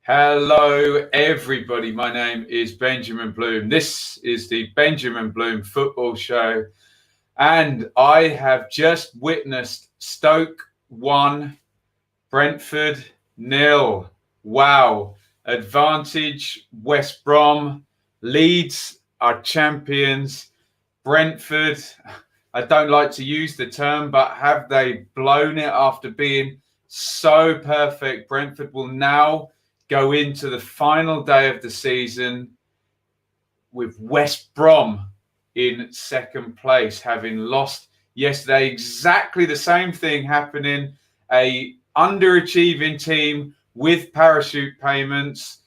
Hello, everybody. My name is Benjamin Bloom. This is the Benjamin Bloom Football Show. And I have just witnessed Stoke 1, Brentford 0. Wow. Advantage, West Brom. Leeds are champions. Brentford, I don't like to use the term, but have they blown it after being so perfect? Brentford will now go into the final day of the season with West Brom in second place, having lost yesterday. Exactly the same thing happening. A underachieving team with parachute payments,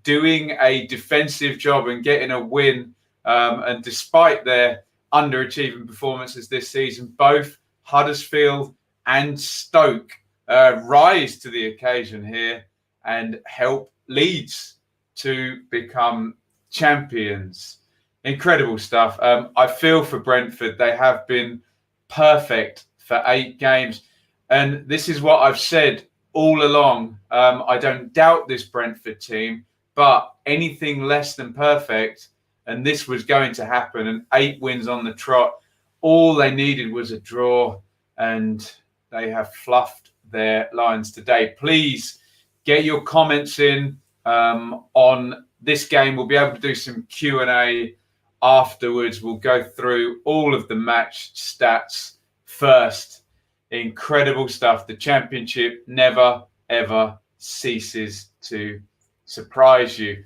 doing a defensive job and getting a win. And despite their underachieving performances this season, both Huddersfield and Stoke rise to the occasion here and help Leeds to become champions. Incredible stuff. I feel for Brentford. They have been perfect for 8 games. And this is what I've said all along. I don't doubt this Brentford team, but anything less than perfect, and this was going to happen, and 8 wins on the trot, all they needed was a draw, and they have fluffed their lines today. Please get your comments in on this game. We'll be able to do some Q&A afterwards. We'll go through all of the match stats first. Incredible stuff. The Championship never, ever ceases to surprise you.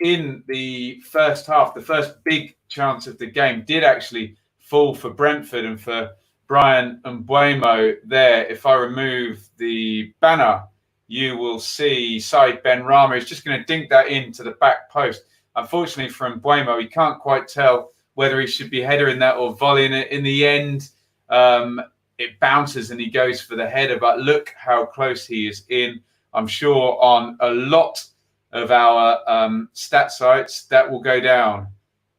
In the first half, the first big chance of the game did actually fall for Brentford and for Bryan Mbeumo there. If I remove the banner, you will see Said Benrahma is just going to dink that into the back post. Unfortunately for Mbeumo, he can't quite tell whether he should be headering that or volleying it. In the end, it bounces and he goes for the header. But look how close he is in. I'm sure on a lot of our stat sites, that will go down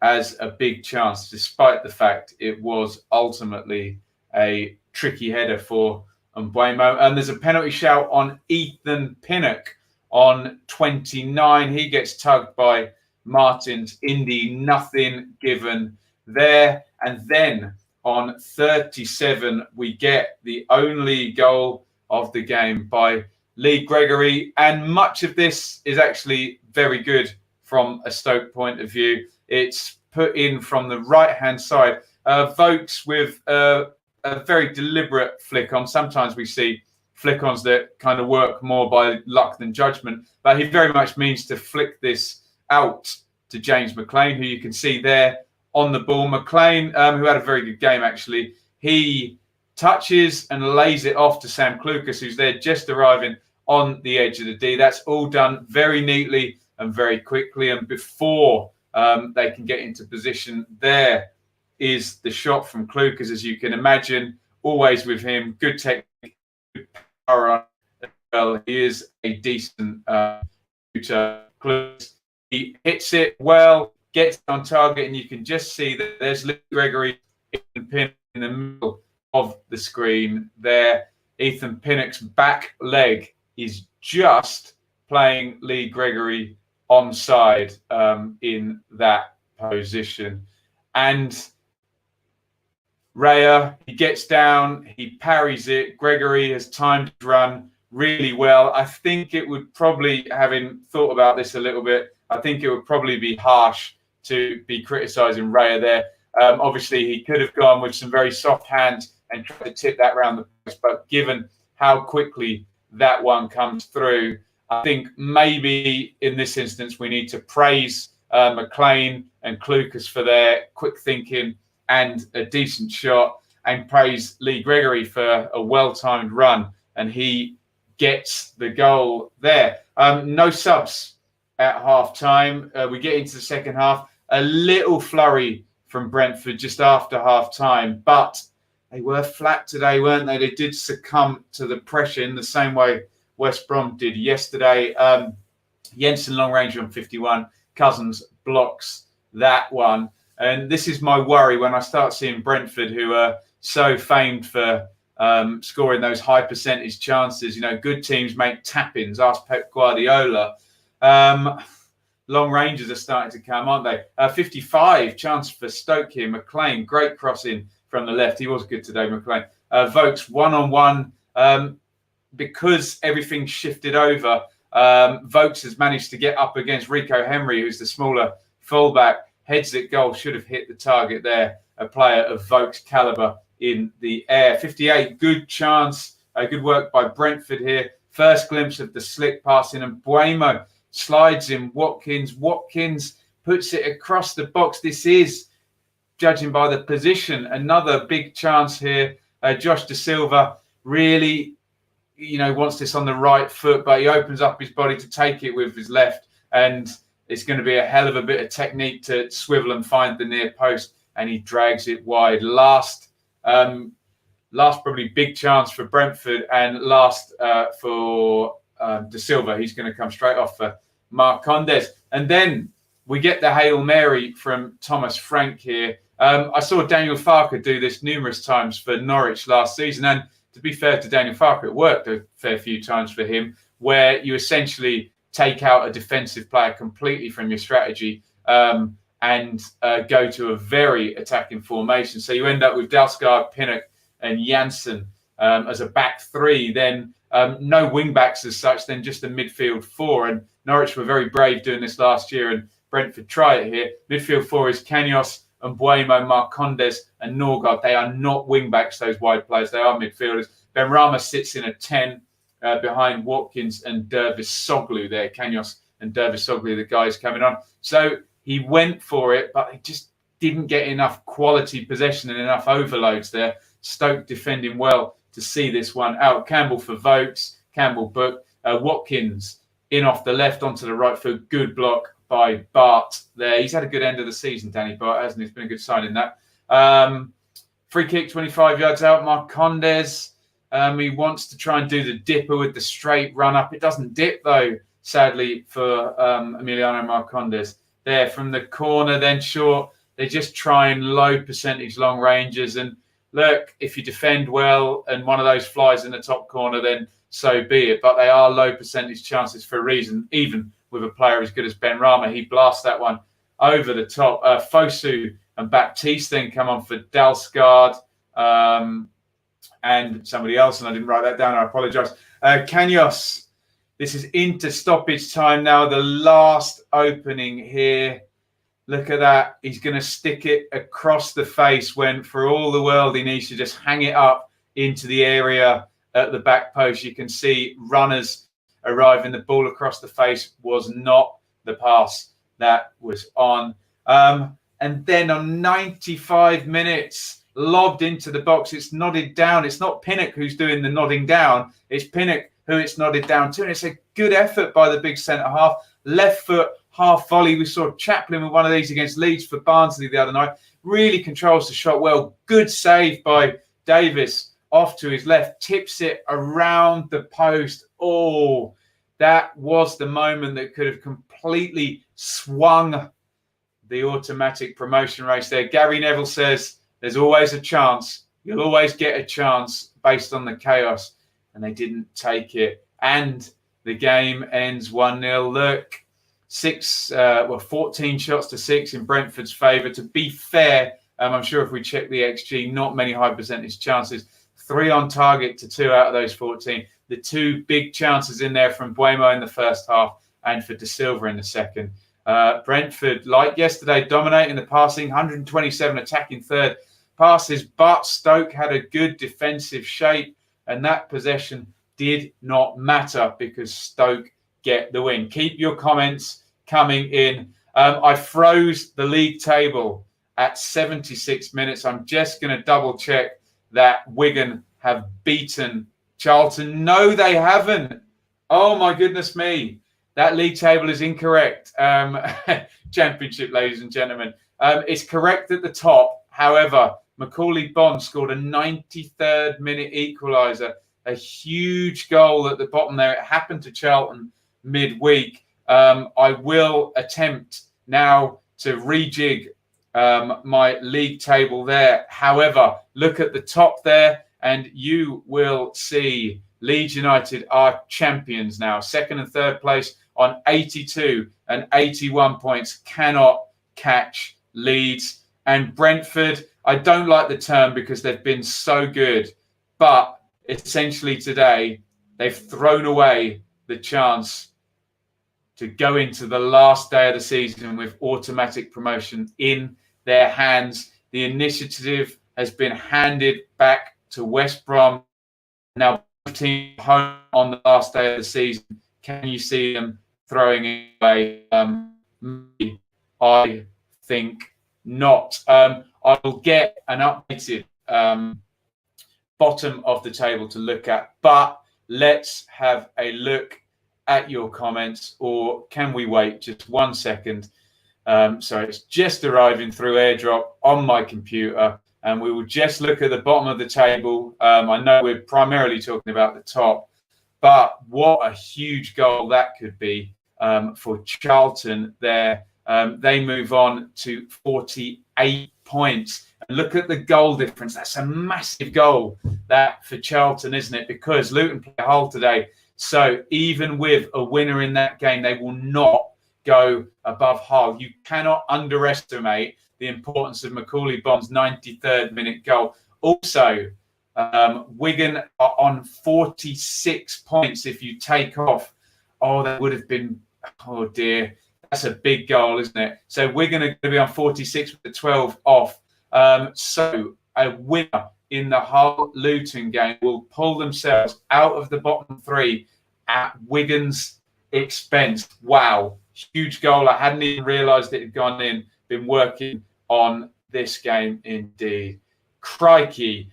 as a big chance, despite the fact it was ultimately a tricky header for Mbeumo. And there's a penalty shout on Ethan Pinnock on 29. He gets tugged by Martins Indy. Nothing given there. And then on 37, we get the only goal of the game by Lee Gregory. And much of this is actually very good from a Stoke point of view. It's put in from the right-hand side. Vokes with a very deliberate flick on. Sometimes we see flick-ons that kind of work more by luck than judgment. But he very much means to flick this out to James McLean, who you can see there on the ball. McLean, who had a very good game, actually, he touches and lays it off to Sam Clucas, who's there just arriving on the edge of the D. That's all done very neatly and very quickly. And before they can get into position, there is the shot from Clucas, as you can imagine. Always with him, good technique, good power on as well. He is a decent shooter. He hits it well, gets on target, and you can just see that there's Lee Gregory in the middle of the screen there. Ethan Pinnock's back leg is just playing Lee Gregory onside in that position. And Raya, he gets down, he parries it. Gregory has timed his run really well. I think it would probably, having thought about this a little bit, I think it would probably be harsh to be criticising Raya there. Obviously, he could have gone with some very soft hands and tried to tip that round the post, but given how quickly that one comes through, I think maybe in this instance we need to praise McLean and Clucas for their quick thinking and a decent shot, and praise Lee Gregory for a well-timed run, and he gets the goal there. No subs at half-time. We get into the second half. A little flurry from Brentford just after half-time, but they were flat today, weren't they? They did succumb to the pressure in the same way West Brom did yesterday. Jensen long range on 51. Cousins blocks that one. And this is my worry when I start seeing Brentford, who are so famed for scoring those high percentage chances. Good teams make tap-ins. Ask Pep Guardiola. Long ranges are starting to come, aren't they? 55 chance for Stoke here. McLean, great crossing from the left. He was good today, McLean. Vokes one-on-one. Because everything shifted over, Vokes has managed to get up against Rico Henry, who's the smaller fullback. Heads at goal, should have hit the target there. A player of Vokes' calibre in the air. 58, good chance. Good work by Brentford here. First glimpse of the slick passing, and Buemo slides in Watkins. Watkins puts it across the box. This is, judging by the position, another big chance here. Josh Da Silva really, wants this on the right foot, but he opens up his body to take it with his left, and it's going to be a hell of a bit of technique to swivel and find the near post, and he drags it wide. Last probably big chance for Brentford, and last for Da Silva. He's going to come straight off for Marcondes. And then we get the Hail Mary from Thomas Frank here. I saw Daniel Farke do this numerous times for Norwich last season, and to be fair to Daniel Farke, it worked a fair few times for him, where you essentially take out a defensive player completely from your strategy and go to a very attacking formation. So you end up with Dalsgaard, Pinnock and Janssen as a back three, then no wing backs as such, then just a midfield four. And Norwich were very brave doing this last year, and Brentford try it here. Midfield four is Canos and Buemo, Marcondes and Norgard. They are not wing backs, those wide players. They are midfielders. Benrahma sits in a 10 behind Watkins and Dervisoglu there. Canos and Dervisoglu, the guys coming on. So he went for it, but he just didn't get enough quality possession and enough overloads there. Stoke defending well to see this one out. Campbell for Vokes. Campbell booked. Watkins in off the left onto the right foot. Good block by Bart there. He's had a good end of the season, Danny Bart, hasn't he? It's been a good sign in that. Free kick, 25 yards out. Marcondes. He wants to try and do the dipper with the straight run up. It doesn't dip, though, sadly, for Emiliano Marcondes. There from the corner, then short. They just try and low percentage long ranges. And look, if you defend well and one of those flies in the top corner, then so be it. But they are low percentage chances for a reason, even with a player as good as Benrahma. He blasts that one over the top. Fosu and Baptiste then come on for Dalsgaard and somebody else, and I didn't write that down. I apologise. Canos, this is into stoppage time now. The last opening here. Look at that. He's going to stick it across the face when, for all the world, he needs to just hang it up into the area at the back post. You can see runners arriving. The ball across the face was not the pass that was on. And then on 95 minutes, lobbed into the box. It's nodded down. It's not Pinnock who's doing the nodding down. It's Pinnock who it's nodded down to. And it's a good effort by the big centre-half. Left foot, half volley. We saw Chaplin with one of these against Leeds for Barnsley the other night. Really controls the shot well. Good save by Davis off to his left. Tips it around the post. Oh, that was the moment that could have completely swung the automatic promotion race there. Gary Neville says there's always a chance. You'll always get a chance based on the chaos. And they didn't take it. And the game ends 1-0. Look, 14 shots to 6 in Brentford's favour. To be fair, I'm sure if we check the XG, not many high percentage chances. 3 on target to 2 out of those 14. The 2 big chances in there from Buemo in the first half and for Da Silva in the second. Brentford, like yesterday, dominating the passing, 127 attacking third passes, but Stoke had a good defensive shape, and that possession did not matter because Stoke get the win. Keep your comments coming in. I froze the league table at 76 minutes. I'm just going to double check that Wigan have beaten Charlton. No, they haven't. Oh, my goodness me. That league table is incorrect. Championship, ladies and gentlemen. It's correct at the top. However, Macaulay Bond scored a 93rd minute equaliser. A huge goal at the bottom there. It happened to Charlton midweek. I will attempt now to rejig my league table there. However, look at the top there, and you will see Leeds United are champions now. Second and third place on 82 and 81 points. Cannot catch Leeds. And Brentford, I don't like the term because they've been so good, but essentially today they've thrown away the chance to go into the last day of the season with automatic promotion in their hands. The initiative has been handed back to West Brom. Now, both teams home on the last day of the season. Can you see them throwing it away? I think not. I will get an updated bottom of the table to look at, but let's have a look at your comments, or can we wait just 1 second? So it's just arriving through AirDrop on my computer, and we will just look at the bottom of the table. I know we're primarily talking about the top, but what a huge goal that could be for Charlton there. They move on to 48 points. And look at the goal difference. That's a massive goal that for Charlton, isn't it? Because Luton play Hull today. So even with a winner in that game, they will not go above Hull. You cannot underestimate the importance of Macaulay Bomb's 93rd minute goal. Also, Wigan are on 46 points if you take off. Oh, that would have been, oh dear. That's a big goal, isn't it? So Wigan are going to be on 46 with the 12 off. So a winner in the Hull-Luton game will pull themselves out of the bottom three at Wigan's expense. Wow. Huge goal. I hadn't even realised it had gone in. Been working on this game indeed. Crikey.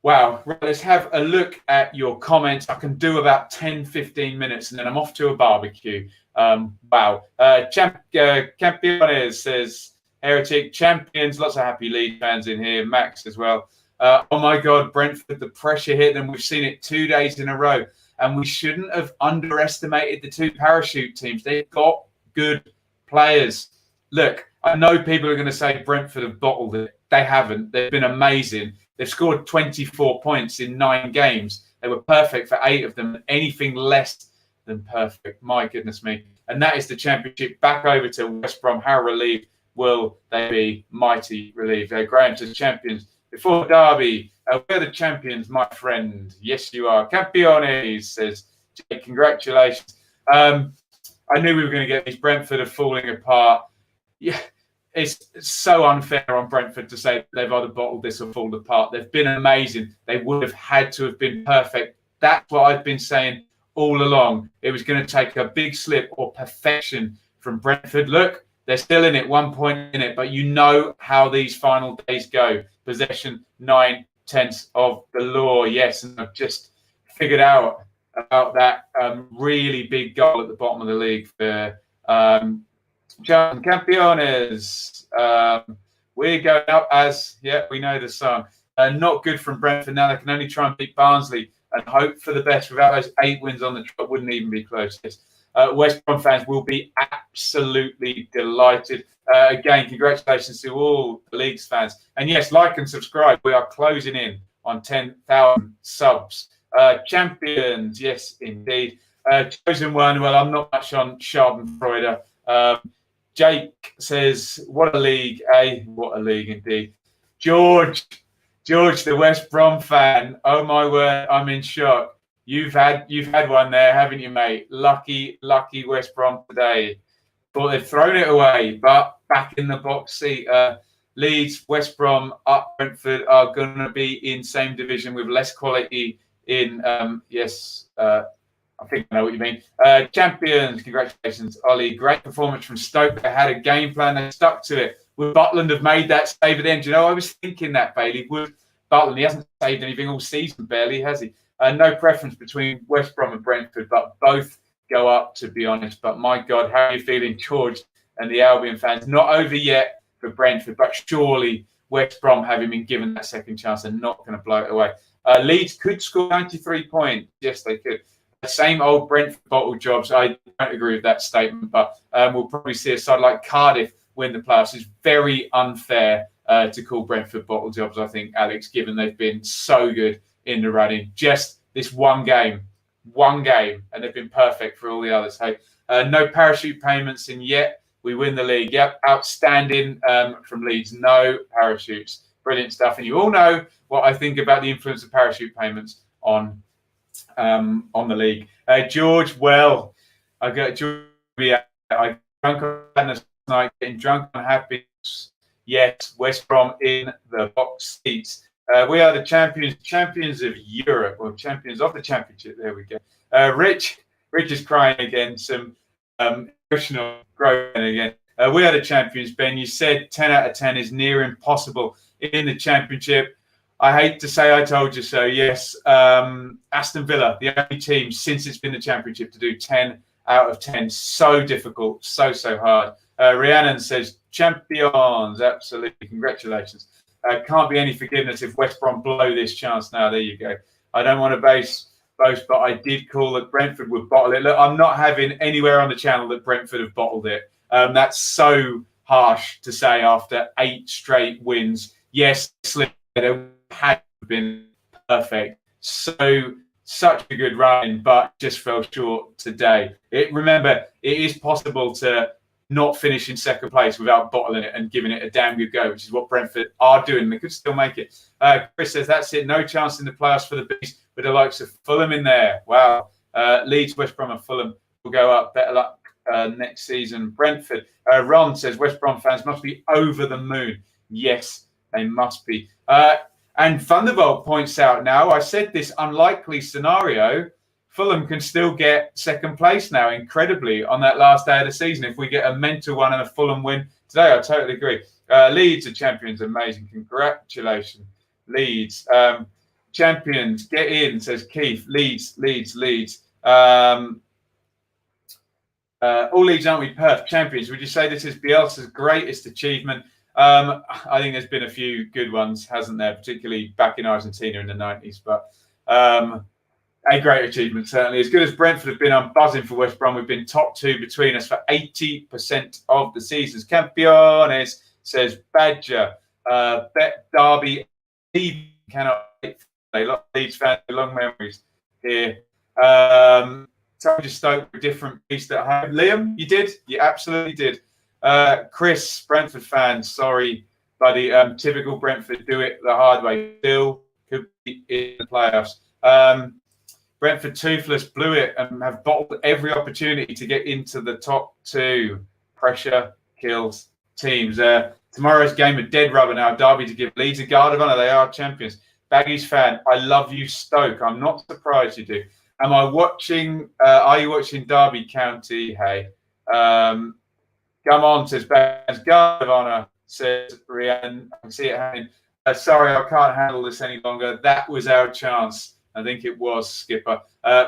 Wow. Right, let's have a look at your comments. I can do about 10, 15 minutes and then I'm off to a barbecue. Wow. Campeones says, Heretic champions. Lots of happy Leeds fans in here. Max as well. Oh my God, Brentford, the pressure hit them. We've seen it 2 days in a row. And we shouldn't have underestimated the two parachute teams. They've got good players. Look, I know people are going to say Brentford have bottled it. They haven't. They've been amazing. They've scored 24 points in 9 games. They were perfect for 8 of them. Anything less than perfect. My goodness me. And that is the championship. Back over to West Brom. How relieved will they be? Mighty relieved. Graham says champions. Before Derby, we're the champions, my friend. Yes, you are. Campeones, says Jake. Congratulations. I knew we were going to get these. Brentford are falling apart. Yeah, it's so unfair on Brentford to say they've either bottled this or fallen apart. They've been amazing. They would have had to have been perfect. That's what I've been saying all along. It was going to take a big slip or perfection from Brentford. Look, they're still in it, 1 point in it, but you know how these final days go. Possession 9/10 of the law. Yes, and I've just figured out about that really big goal at the bottom of the league for Campeones. We're going up as, yeah, we know the song. Not good from Brentford. Now they can only try and beat Barnsley and hope for the best. Without those 8 wins on the trot, wouldn't even be close. West Brom fans will be absolutely delighted. Again, congratulations to all the Leagues fans. And yes, like and subscribe. We are closing in on 10,000 subs. Champions, yes, indeed. Chosen one. Well, I'm not much on Schadenfreude. Jake says, what a league, eh? What a league indeed. George, the West Brom fan. Oh my word, I'm in shock. You've had one there, haven't you, mate? Lucky West Brom today. Thought they'd thrown it away, but back in the box seat. Leeds, West Brom, up Brentford are going to be in same division with less quality in, I think I know what you mean. Champions, congratulations, Ollie. Great performance from Stoke. They had a game plan. They stuck to it. Would Butland have made that save at the end? Do you know, I was thinking that, Bailey. Would Butland, he hasn't saved anything all season, barely, has he? No preference between West Brom and Brentford, but both go up, to be honest. But my God, how are you feeling, George and the Albion fans? Not over yet for Brentford, but surely West Brom, having been given that second chance, are not going to blow it away. Leeds could score 93 points. Yes, they could. The same old Brentford bottle jobs. I don't agree with that statement, but we'll probably see a side like Cardiff win the playoffs. It's very unfair to call Brentford bottle jobs, I think, Alex, given they've been so good in the running. Just this one game, and they've been perfect for all the others. Hey, no parachute payments in yet. We win the league. Yep, outstanding from Leeds. No parachutes. Brilliant stuff. And you all know what I think about the influence of parachute payments on the league. George, well, I got George. I drunk on last night, getting drunk on happiness. Yes, West Brom in the box seats. We are the champions of Europe, or champions of the championship. There we go. Rich is crying again. Some emotional growth again. We are the champions, Ben. You said 10 out of 10 is near impossible in the championship. I hate to say I told you so. Yes, Aston Villa, the only team since it's been the championship to do 10 out of 10. So difficult, so hard. Rhiannon says, champions, absolutely. Congratulations. Can't be any forgiveness if West Brom blow this chance now. There you go. I don't want to boast, but I did call that Brentford would bottle it. Look, I'm not having anywhere on the channel that Brentford have bottled it. That's so harsh to say after 8 straight wins. Yes, they had been perfect. Such a good run, but just fell short today. Remember, it is possible to not finish in second place without bottling it and giving it a damn good go, which is what Brentford are doing. They could still make it. Chris says, that's it. No chance in the playoffs for the Bees with the likes of Fulham in there. Wow. Leeds, West Brom and Fulham will go up. Better luck next season. Brentford. Ron says, West Brom fans must be over the moon. Yes, they must be. And Thunderbolt points out now, I said this unlikely scenario, Fulham can still get second place now, incredibly, on that last day of the season. If we get a mental one and a Fulham win today, I totally agree. Leeds are champions, amazing. Congratulations, Leeds. Champions, get in, says Keith. Leeds. All Leeds aren't we Perth champions? Would you say this is Bielsa's greatest achievement? I think there's been a few good ones, hasn't there? Particularly back in Argentina in the 90s. But a great achievement, certainly. As good as Brentford have been, I'm buzzing for West Brom. We've been top 2 between us for 80% of the seasons. Campeones, says Badger. Bet Derby. Cannot wait. They love Leeds fans with long memories here. Told you Stoke were a different beast at home. Liam, you did? You absolutely did. Chris, Brentford fans, sorry, buddy. Typical Brentford, do it the hard way. Still could be in the playoffs. Brentford toothless blew it and have bottled every opportunity to get into the top 2. Pressure kills teams. Tomorrow's game of dead rubber now. Derby to give Leeds a guard of honour. They are champions. Baggies fan, I love you, Stoke. I'm not surprised you do. Are you watching Derby County? Hey. Come on, says Baggies. Guard of honour, says Rhiannon. I can see it happening. Sorry, I can't handle this any longer. That was our chance. I think it was, Skipper.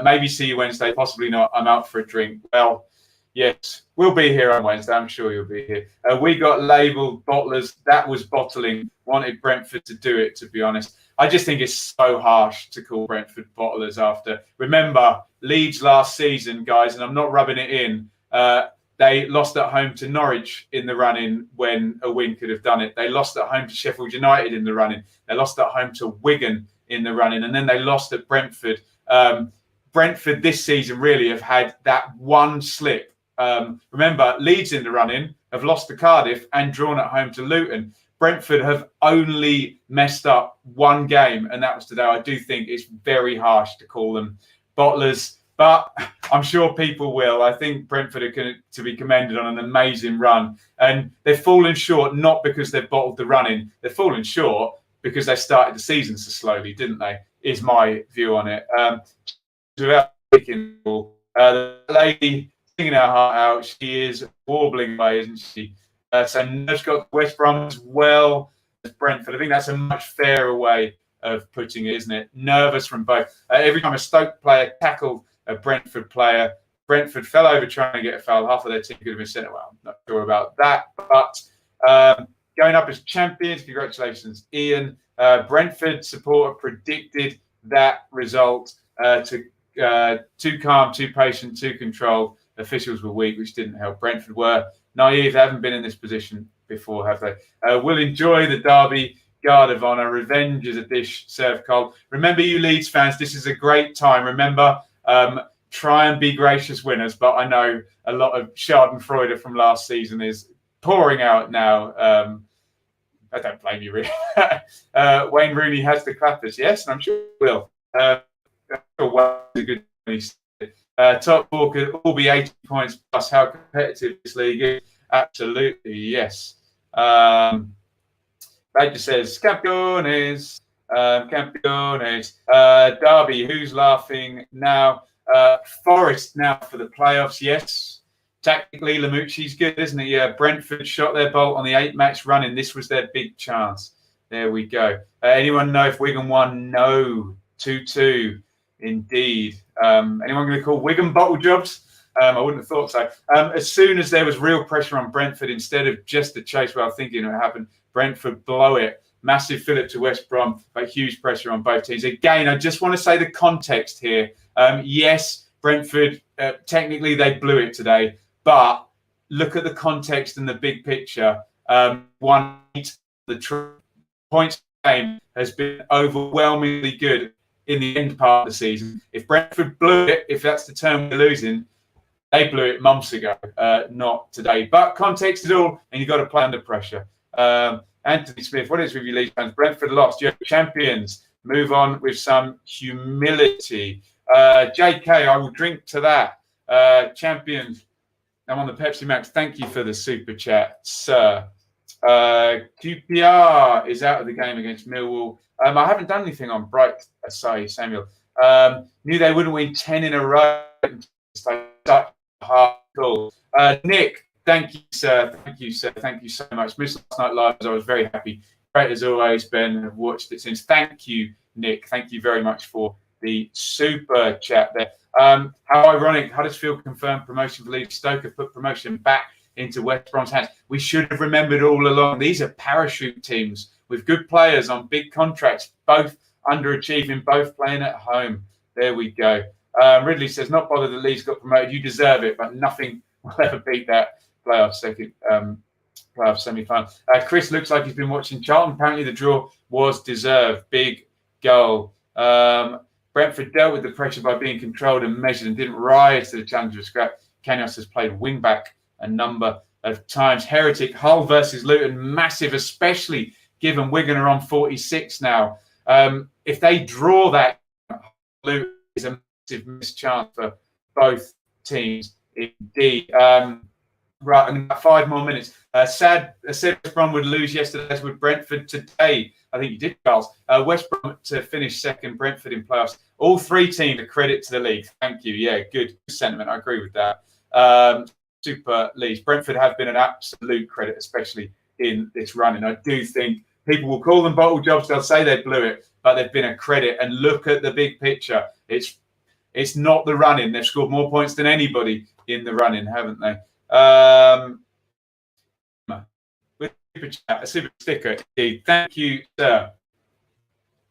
Maybe see you Wednesday. Possibly not. I'm out for a drink. Well, yes, we'll be here on Wednesday. I'm sure you'll be here. We got labelled bottlers. That was bottling. Wanted Brentford to do it, to be honest. I just think it's so harsh to call Brentford bottlers after. Remember, Leeds last season, guys, and I'm not rubbing it in. They lost at home to Norwich in the run-in when a win could have done it. They lost at home to Sheffield United in the run-in. They lost at home to Wigan in the run-in, and then they lost at Brentford. Brentford this season really have had that one slip. Remember, Leeds in the run-in have lost to Cardiff and drawn at home to Luton. Brentford have only messed up one game, and that was today. I do think it's very harsh to call them bottlers, but I'm sure people will. I think Brentford are going to be commended on an amazing run, and they've fallen short not because they've bottled the run-in. They've fallen short because they started the season so slowly, didn't they? Is my view on it. Without speaking, the lady singing her heart out, she is warbling away, isn't she? So Nerve's got West Brom as well as Brentford. I think that's a much fairer way of putting it, isn't it? Nervous from both. Every time a Stoke player tackled a Brentford player, Brentford fell over trying to get a foul. Half of their team could have been sent away. I'm not sure about that. But going up as champions, congratulations, Ian. Brentford supporter predicted that result too calm, too patient, too controlled. officials were weak, which didn't help. Brentford were naive. They haven't been in this position before, have they? We'll enjoy the derby. Guard of honour. Revenge is a dish served cold. Remember, you Leeds fans, this is a great time. Remember, try and be gracious winners. But I know a lot of Schadenfreude from last season is pouring out now. I don't blame you, really. Wayne Rooney has the clappers, yes, and I'm sure he will. A good top four could all be 80 points plus. How competitive this league is? Absolutely, yes. Badger says, Campeones. Derby, who's laughing now? Forest now for the playoffs, yes. Tactically, Lamucci's good, isn't he? Yeah, Brentford shot their bolt on the 8-match run, and this was their big chance. There we go. Anyone know if Wigan won? No. 2-2, indeed. Anyone going to call Wigan bottle jobs? I wouldn't have thought so. As soon as there was real pressure on Brentford, instead of just the chase where I was thinking it would happen, Brentford blow it. Massive fillip to West Brom, but huge pressure on both teams. Again, I just want to say the context here. Yes, Brentford, technically they blew it today, but look at the context and the big picture. The points game has been overwhelmingly good in the end part of the season. If Brentford blew it, if that's the term we're losing, they blew it months ago, not today. But context is all, and you've got to play under pressure. Anthony Smith, what is with you, Leeds fans? Brentford lost. You're champions. Move on with some humility. JK, I will drink to that. Champions. I'm on the Pepsi Max. Thank you for the super chat, sir. QPR is out of the game against Millwall. I haven't done anything on Bright Asai, Samuel. Knew they wouldn't win 10 in a row. Such a hard call. Nick, thank you, sir. Thank you, sir. Thank you so much. Missed last night live, I was very happy. Great as always, Ben. I've watched it since. Thank you, Nick. Thank you very much for the super chat there. How ironic. Huddersfield confirmed promotion for Leeds. Stoke have put promotion back into West Brom's hands. We should have remembered all along. These are parachute teams with good players on big contracts, both underachieving, both playing at home. There we go. Ridley says, not bothered that Leeds got promoted. You deserve it, but nothing will ever beat that playoff semi-final. Chris looks like he's been watching Charlton. Apparently the draw was deserved. Big goal. Brentford dealt with the pressure by being controlled and measured and didn't rise to the challenge of scrap. Kanyos has played wing-back a number of times. Heretic, Hull versus Luton, massive, especially given Wigan are on 46 now. If they draw that, Luton is a massive missed chance for both teams, indeed. Right, and 5 more minutes. Said West Brom would lose yesterday, as would Brentford today. I think you did, Charles. West Brom to finish second, Brentford in playoffs. All three teams a credit to the league. Thank you. Yeah, good sentiment. I agree with that. Super Leeds. Brentford have been an absolute credit, especially in this run. And I do think people will call them bottle jobs. They'll say they blew it, but they've been a credit. And look at the big picture. It's not the running. They've scored more points than anybody in the running, haven't they? A super sticker. Thank you, sir.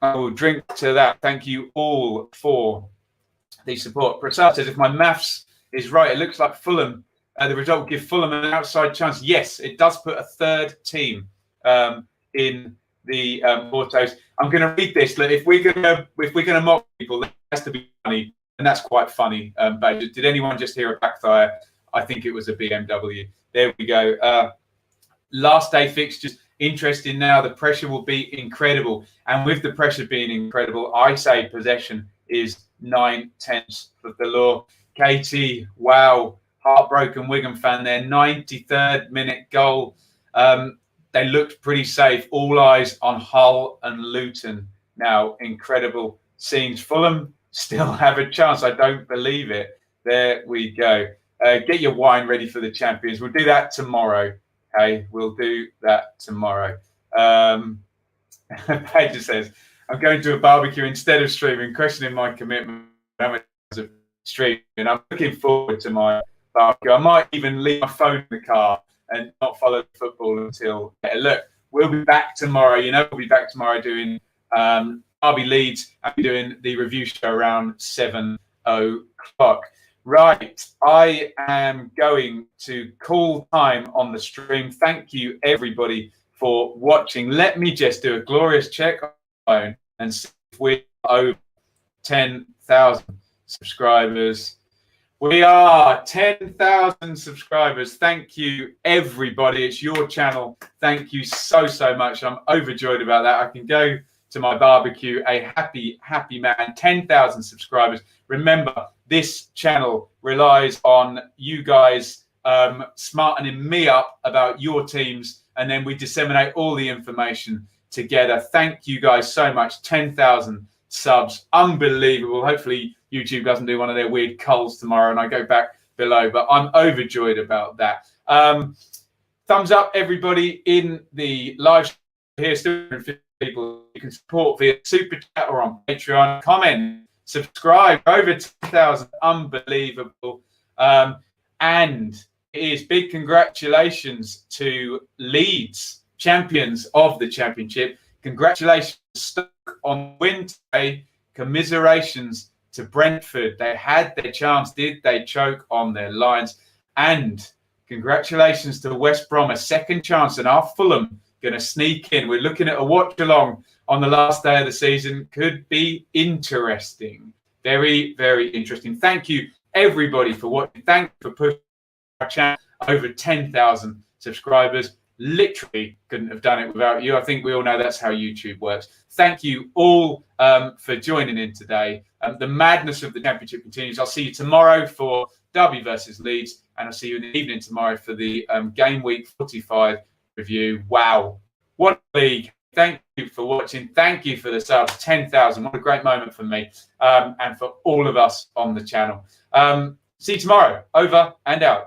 I will drink to that. Thank you all for the support. Prasad says, if my maths is right, it looks like Fulham. The result will give Fulham an outside chance. Yes, it does put a third team in the autos. I'm going to read this. Look, if we're going to mock people, it has to be funny, and that's quite funny. But did anyone just hear a backfire? I think it was a BMW. There we go. Last day fixtures. Interesting now. The pressure will be incredible. And with the pressure being incredible, I say possession is 9/10 of the law. Katie, wow. Heartbroken Wigan fan there. 93rd minute goal. They looked pretty safe. All eyes on Hull and Luton. Now, incredible scenes. Fulham still have a chance. I don't believe it. There we go. Get your wine ready for the champions. We'll do that tomorrow. Okay, we'll do that tomorrow. Paige says, I'm going to a barbecue instead of streaming, questioning my commitment of streaming. I'm looking forward to my barbecue. I might even leave my phone in the car and not follow football until look. We'll be back tomorrow. We'll be back tomorrow doing Derby Leeds. I'll be doing the review show around 7 o'clock. Right, I am going to call time on the stream. Thank you, everybody, for watching. Let me just do a glorious check on my phone and see if we're over 10,000 subscribers. We are 10,000 subscribers. Thank you, everybody. It's your channel. Thank you so, so much. I'm overjoyed about that. I can go to my barbecue a happy, happy man. 10,000 subscribers. Remember, this channel relies on you guys smartening me up about your teams, and then we disseminate all the information together. Thank you guys so much. 10,000 subs. Unbelievable. Hopefully YouTube doesn't do one of their weird culls tomorrow and I go back below, but I'm overjoyed about that. Thumbs up, everybody in the live stream here. Still people you can support via Super Chat or on Patreon. Comment, subscribe. Over 10,000. Unbelievable. And it is big congratulations to Leeds, champions of the Championship. Congratulations to Stoke on win today. Commiserations to Brentford. They had their chance. Did they choke on their lines? And congratulations to West Brom. A second chance. And our Fulham going to sneak in. We're looking at a watch along on the last day of the season. Could be interesting. Very, very interesting. Thank you, everybody, for watching. Thank you for pushing our channel over 10,000 subscribers. Literally couldn't have done it without you. I think we all know that's how YouTube works. Thank you all for joining in today. The madness of the Championship continues. I'll see you tomorrow for Derby versus Leeds, and I'll see you in the evening tomorrow for the Game Week 45 review. Wow, what a league. Thank you for watching. Thank you for the subs. 10,000. What a great moment for me and for all of us on the channel. See you tomorrow. Over and out.